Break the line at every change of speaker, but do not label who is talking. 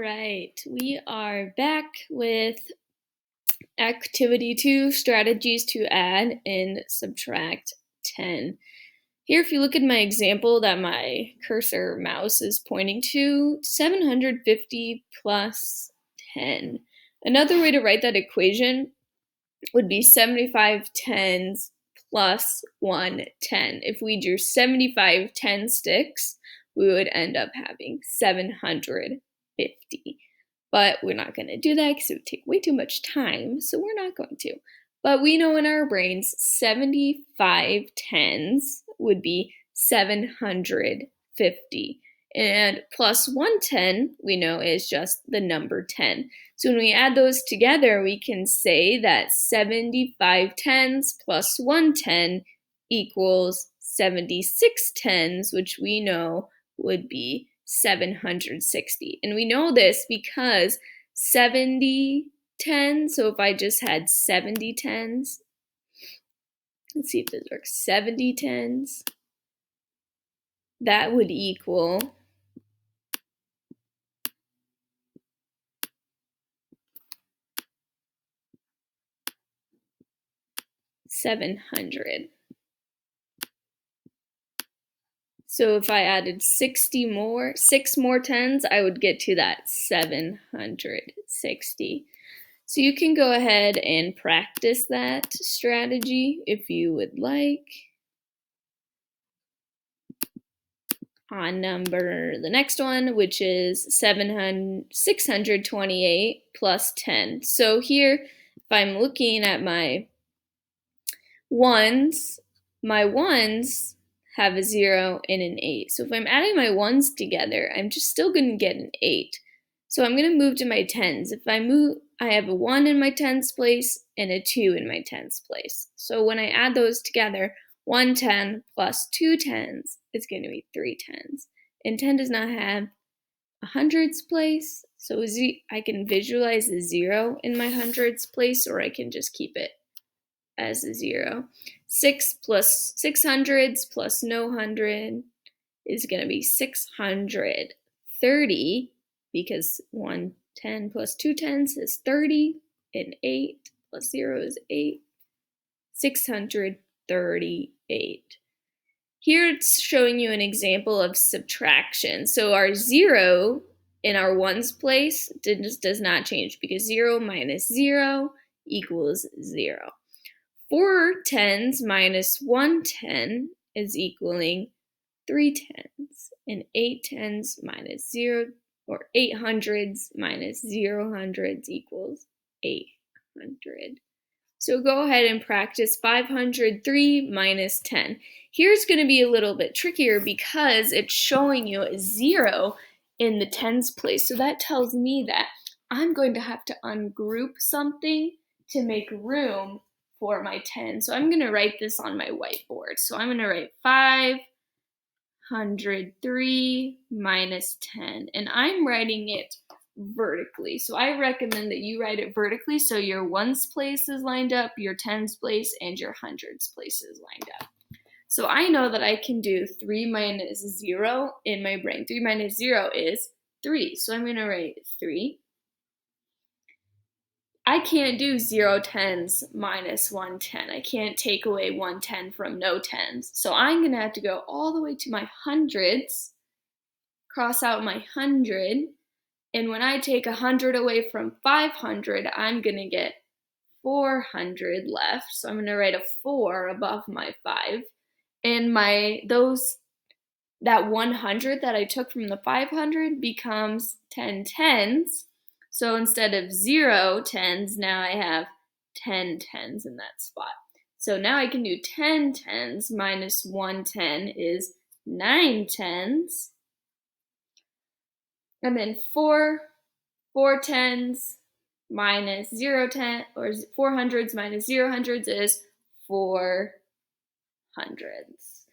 right, we are back with activity 2, strategies to add and subtract 10. Here, if you look at my example that my cursor mouse is pointing to, 750 plus 10. Another way to write that equation would be 75 tens plus 1 10. If we drew 75 10 sticks, we would end up having 750. But we're not going to do that because it would take way too much time, so we're not going to. But we know in our brains 75 tens would be 750. And plus 110, we know, is just the number 10. So when we add those together, we can say that 75 tens plus 110 equals 76 tens, which we know would be 760. And we know this because 70 tens, so if I just had 70 tens, let's see if this works, 70 tens, that would equal 700. So if I added 6 more tens, I would get to that 760. So you can go ahead and practice that strategy if you would like. On the next one, which is 628 plus 10. So here, if I'm looking at my ones have a 0 and an 8. So if I'm adding my ones together, I'm just still going to get an 8. So I'm going to move to my tens. If I move, I have a 1 in my tens place and a 2 in my tens place. So when I add those together, 1 10 plus 2 tens is going to be 3 tens. And 10 does not have a hundreds place, so I can visualize a 0 in my hundreds place, or I can just keep it as a 0. 6 plus 600s plus no 100 is going to be 630, because 110 plus 2 tens is 30, and 8 plus 0 is 8. 638. Here it's showing you an example of subtraction. So our 0 in our ones place does not change, because 0 minus 0 equals 0. 4 tens minus 1 10 is equaling 3 tens, and 8 tens minus 0, or 8 hundreds minus 0 hundreds equals 800. So go ahead and practice 503 minus 10. Here's going to be a little bit trickier because it's showing you a 0 in the tens place. So that tells me that I'm going to have to ungroup something to make room for my 10. So I'm going to write this on my whiteboard. So I'm going to write 503 minus 10. And I'm writing it vertically. So I recommend that you write it vertically so your ones place is lined up, your tens place, and your hundreds place is lined up. So I know that I can do 3 minus 0 in my brain. 3 minus 0 is 3. So I'm going to write 3. I can't do 0 tens minus 1 10. I can't take away 1 10 from no tens. So I'm going to have to go all the way to my hundreds, cross out my 100, and when I take 100 away from 500, I'm going to get 400 left. So I'm going to write a 4 above my 5. And that 100 that I took from the 500 becomes 10 tens. So instead of 0 tens, now I have 10 tens in that spot. So now I can do 10 tens minus 1 10 is 9 tens. And then 4 tens minus 0 10, or 4 hundreds minus 0 hundreds is 4 hundreds.